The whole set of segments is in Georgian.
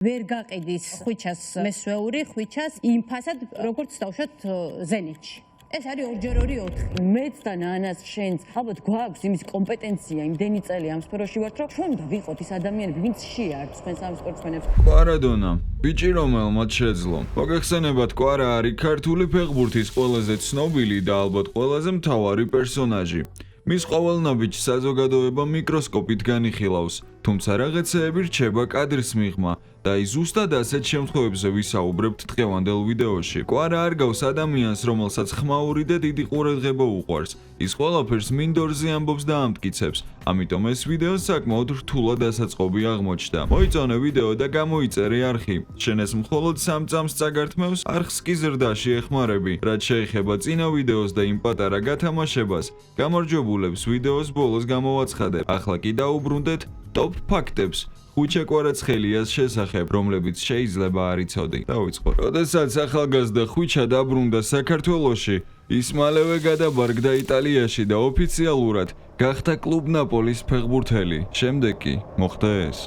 ვერ გაყიდის ხვიჩას მესვეული, ხვიჩას იმ ფასად, როგორც დავუშვათ ზენიტში. ეს არის 2-2-4. მეც და ნანას შენს, ალბათ გვაქვს იმის კომპეტენცია, იმდენი წელი ამ სფეროში ვართ, რომ ჩვენ უნდა ვიყოთ ის ადამიანები, ვინც შეართ თქვენს ამ სპორტსმენებს. კვარადონა, ბიჭი რომელმაც შეძლო. მოგეხსენებათ, კვარა არის ქართული ფეხბურთის ყველაზე ცნობილი და ალბათ ყველაზე მთავარი პერსონაჟი. მის ყოველნაბიჯ საზოგადოება მიკროსკოპით განიხილავს, თუმცა რაღაცეები რჩება კადრის მიღმა და ის ზუსტად ასეთ შემთხვევებზე ვისაუბრებთ დღევანდელ ვიდეოში. კვარა არ გავს ადამიანს, რომელსაც ხმაური და დიდი ყურადღება უყვარს. ის ყველაფერს მინდორზე ამბობს და ამტკიცებს, ამიტომ ეს ვიდეო საკმაოდ რთულად ასაწყობი აღმოჩნდა. მოიწონე ვიდეო და გამოიწერე არხი. შენ ეს მხოლოდ 3 წამს წაგართმევს, არხს კი ზრდაში ეხმარები, რაც შეეხება წინა ვიდეოს და იმ პატარა გათამაშებას. გამარჯვებულებს ვიდეოს ბოლოს გამოვაცხადებ. ახლა კი დაუბრუნდეთ ტოპ ფაქტებს. ხუჩა კვარაცხელიას შესახებ, რომლებიც შეიძლება არ იცოდი. დავიწყოთ. როდესაც ახალგაზრდა ხუჩა დაბრუნდა საქართველოში, ის მალევე გადაბარგდა იტალიაში და ოფიციალურად გახდა კლუბ ნაპოლის ფეხბურთელი. შემდეგ კი მოხდა ეს.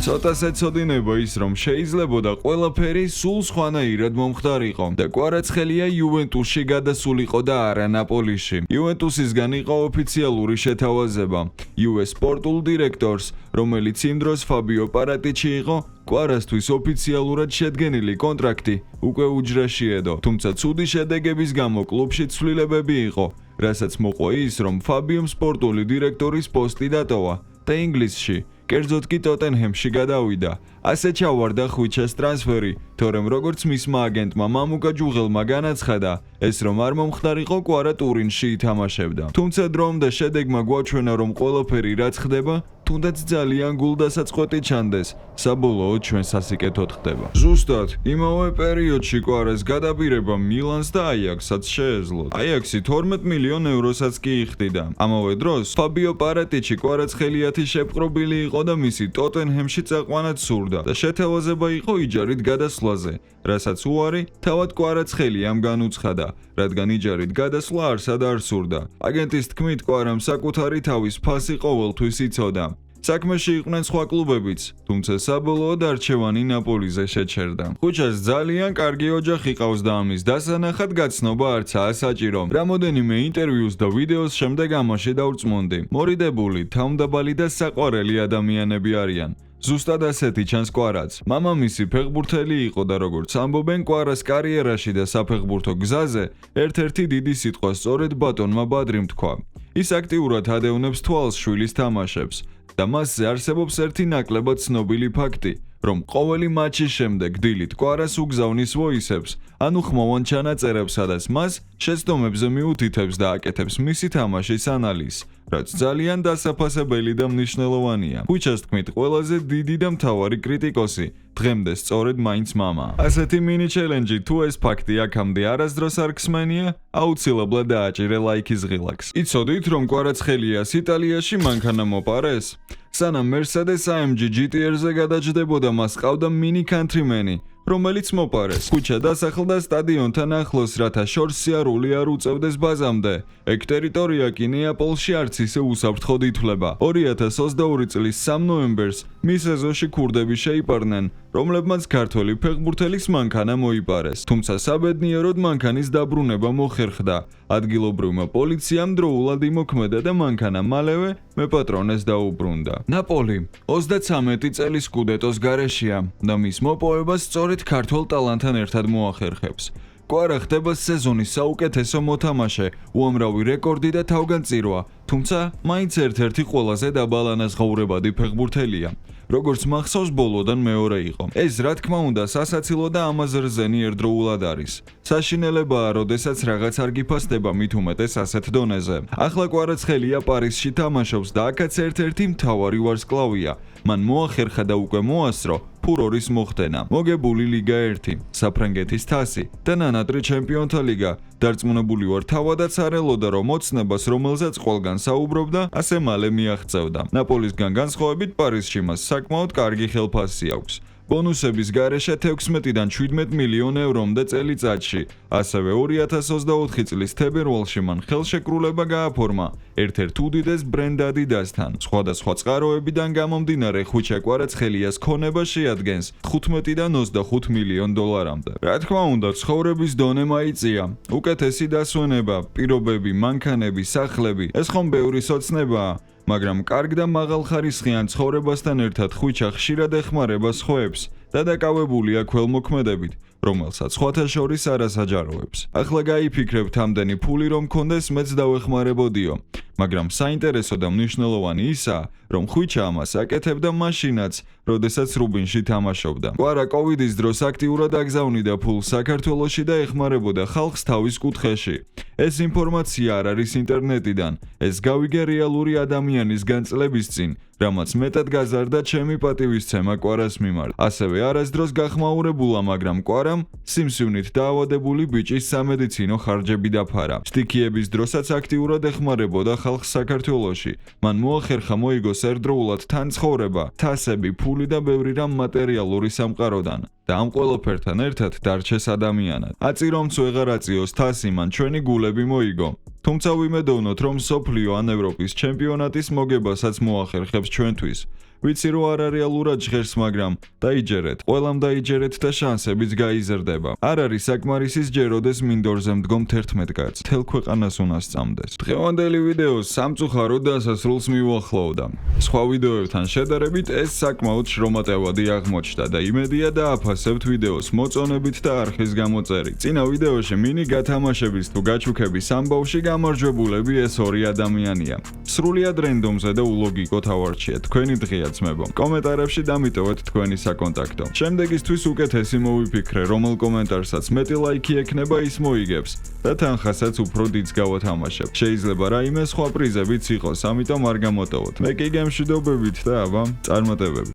ცოტას ეცოდინება ის, რომ შეიძლებოდა ყველაფერი სულ სხვანაირად მომხდარიყო და კვარაცხელია იუვენტუსში გადასულიყო და არა ნაპოლიში. იუვენტუსისგან იყო ოფიციალური შეთავაზება. იუვეს სპორტულ დირექტორს, რომელიც იმ დროს ფაბიო პარატიჩი იყო, კვარასთვის ოფიციალურად შედგენილი კონტრაქტი უკვე უჯრაში ედო. თუმცა ცუდი შედეგების გამო კლუბში ცვლილებები იყო, რასაც მოყვა ის, რომ ფაბიომ სპორტული დირექტორის პოსტი დატოვა და ინგლისში კერძოდ კი ტოტენჰემში გადავიდა. ასე ჩავარდა ხვიჩას ტრანსფერი, თორემ როგორც მისმა აგენტმა მამუკა ჯუღელმა განაცხადა, ეს რომ არ მომხდარიყო კვარა ტურინში ითამაშებდა. თუმცა დრომ და შედეგმა გვაჩვენა, რომ ყველაფერი რაც ხდება, თუნდაც ძალიან გულდასაწყვეტი ჩანდეს, საბოლოოდ ჩვენ სასიკეთოდ ხდება. ზუსტად, იმავე პერიოდში კვარას გადაბირება მილანს და აიაქსსაც შეეძლო. აიაქსი 12 მილიონ ევროსაც კი იხდიდა. ამავე დროს, ფაბიო პარატიჩი კვარაცხელიათი შეპყრობილი იყო და მისი ტოტენჰემში წაყვანაც სურდა და შეთავაზება იყო იჯარით გადასვლაზე, რასაც უარი თავად კვარაცხელიამ განუცხადა, რადგან იჯარით გადასვლა არსად არ სურდა. აგენტის თქმით, კვარამ საკუთარი თავის ფასი ყოველთვის იცოდა. საქმეში იყვნენ სხვა კლუბებიც, თუმცა საბოლოოდ არჩევანი ნაპოლიზე შეჩერდა. ხუჩას ძალიან კარგი ოჯახი ყავს და ამის დასანახად გაცნობა არცაა საჭირო. რამოდენიმე ინტერვიუს და ვიდეოს შემდეგ ამაში დავრწმუნდი. მორიდებული, თავმდაბალი და საყვარელი ადამიანები არიან. ზუსტად ასეთი ჩანს კვარაც. მამამისი ფეხბურთელი იყო და როგორც ამბობენ, კვარას კარიერაში და საფეხბურთო გზაზე ერთ-ერთი დიდი სიტყვა სწორედ ბატონმა ბადრიმ თქვა. ის აქტიურად ადევნებს თვალს შვილის თამაშებს და მასზე არსებობს ერთი ნაკლებად ცნობილი ფაქტი, რომ ყოველი მატჩის შემდეგ დილით კვარას უგზავნის ვოისებს, ანუ ხმოვან ჩანაწერებს, სადაც მას შეცდომებზე მიუთითებს და აკეთებს მისი თამაშის ანალიზს, რაც ძალიან დასაფასებელი და მნიშვნელოვანია. ხუჩას თქმით, ყველაზე დიდი და მთავარი კრიტიკოსი დღემდე სწორედ მაინც მამა. ასეთი მინი ჩელენჯი თუ ეს ფაქტი აქამდე არასდროს არ გსმენია, აუცილებლად დააჭირე ლაიქის ღილაკს. იცოდით, რომ კვარაცხელიას იტალიაში მანქანა მოპარეს? სანამ Mercedes AMG GTR-ზე გადაჯდებოდა, მას ყავდა მინი კანტრიმენი, რომელიც მოპარეს. ხუჩა დასახლდა სტადიონთან ახლოს, რათა შორს სიარული არ უწევდეს ბაზამდე. ეგ ტერიტორია კი ნეაპოლში არც ისე უსაფრთხოდ ითვლება. 2022 წლის 3 ნოემბერს მის ეზოში ქურდები შეიპარნენ, რომლებმაც ქართველი ფეხბურთელის მანქანა მოიპარეს. თუმცა საბედნიეროდ მანქანის დაბრუნება მოხერხდა. ადგილობრივმა პოლიციამ დროულად იმოქმედა და მანქანა მალევე მეპატრონეს დაუბრუნდა. ნაპოლი 33 წელი სკუდეტოს გარეშეა და მის მოპოვებას სწორედ ქართველ ტალანტთან ერთად მოახერხებს. კვარა ხდება სეზონის საუკეთესო მოთამაშე, უამრავი რეკორდი და თავგანწირვა, თუმცა მაინც ერთ-ერთი ყველაზე დაბალანაზღაურებადი ფეხბურთელია. როგორც მახსოვს, ბოლოდან მეორე იყო. ეს რა თქმა უნდა სასაცილო და ამაზე რძენი ერთდროულად არის. საშინელებაა, როდესაც რაღაც არ გიფასდება მით უმეტეს ასეთ დონეზე. ახლა კვარაცხელია პარიზში თამაშობს და აქაც ერთ-ერთი მთავარი ვარსკვლავია. მან მოახერხა და უკვე მოასწრო ფურორის მოხდენა. მოგებული ლიგა 1, საფრანგეთის თასი და ნანატრი ჩემპიონთა ლიგა. დარწმუნებული ვარ, თავადაც არ ელოდა, რომ ოცნებას, რომელზეც ყველგან საუბრობდა, ასე მალე მიაღწევდა. ნაპოლისგან განსხვავებით პარიზში მას საკმაოდ კარგი ხელფასი აქვს. ბონუსების გარეშე 16-დან 17 მილიონ ევრომდე წელიწადში. ასევე 2024 წლის თებერვალში მან ხელშეკრულება გააფორმა ერთ-ერთ უდიდეს ბრენდ Adidas-თან. სხვადასხვა წყაროებიდან გამომდინარე ხვიჩა კვარაცხელიას ქონება შეადგენს 15-დან 25 მილიონ დოლარამდე. რა თქმა უნდა, ცხოვრების დონე მაიწია. უკეთესი დასვენება, პირობები, მანქანები, სახლები, ეს ხომ ბევრი სოცნებაა. მაგრამ კარგ და მაღალხარისხიან ცხოვრებასთან ერთად ხვიჩა ხშირად ეხმარება სხვებს და დაკავებულია ქველმოქმედებით, რომელსაც სხვათა შორის არასაჯაროებს. ახლა გაიფიქრებთ ამდენი ფული რომ მქონდეს მეც დავეხმარებოდიო, მაგრამ საინტერესო და მნიშვნელოვანი ისაა, რომ ხვიჩა ამას აკეთებდა მაშინაც, როდესაც რუბინში თამაშობდა. კვარა კოვიდის დროს აქტიურად აგზავნიდა ფულს საქართველოში და ეხმარებოდა ხალხს თავის კუთხეში. ეს ინფორმაცია არ არის ინტერნეტიდან, ეს გავიგე რეალური ადამიანის განწლების წინ, რამაც მეტად გაზარდა ჩემი პატივისცემა კვარას მიმართ. ასევე არასდროს გახმაურებულა, მაგრამ კვარამ სიმსივნით დაავადებული ბიჭის სამედიცინო ხარჯები დაფარა. სტიქიების დროსაც აქტიურად ეხმარებოდა ხალხს საქართველოში. მან მოახერხა მოიგოს ერთდროულად თან ცხოვრება, თასები, ფული და ბევრი რამ მატერიალური სამყაროდან. და ამ ყველაფერთან ერთად დარჩეს ადამიანად. აწი რომც ვეღარ აწიოს თასი მან ჩვენი გულები მოიგო. თუმცა ვიმედოვნოთ, რომ სოფლიო ან ევროპის ჩემპიონატის მოგებასაც მოახერხებს ჩვენთვის. ვიცი რომ არ რეალურად ჟღერს, მაგრამ დაიჯერეთ, ყველამ დაიჯერეთ და შანსებიც გაიზრდება. არ არის საკმარისი სჯეროდეს მინდორზე მდგომ 11 კაცს. მთელ ქვეყანას უნდა სწამდეს. დღევანდელი ვიდეო სამწუხაროდ დასასრულს მიუახლოვდა. სხვა ვიდეოებთან შედარებით ეს საკმაოდ შრომატევადი აღმოჩნდა და იმედია დააფასებთ ვიდეოს მოწონებით და არხის გამოწერით. წინა ვიდეოში მინი გათამაშების თუ გაჩუქების ამბავში გამარჯვებულები ეს ორი ადამიანია. სრულიად რენდომზე და ულოგიკო თავარჩია თქვენი დღეა ძმებო. კომენტარებში დამიტოვეთ თქვენი საკონტაქტო. შემდეგისთვის უკეთესი მოვიფიქრე, რომელ კომენტარსაც მეტი ლაიქი ექნება ის მოიგებს და თანხასაც უფრო დიდს გავათამაშებ. შეიძლება რაიმე სხვა პრიზებიც იყოს, ამიტომ არ გამოტოვოთ. მე კი გემშვიდობებით და აბა, წარმატებები.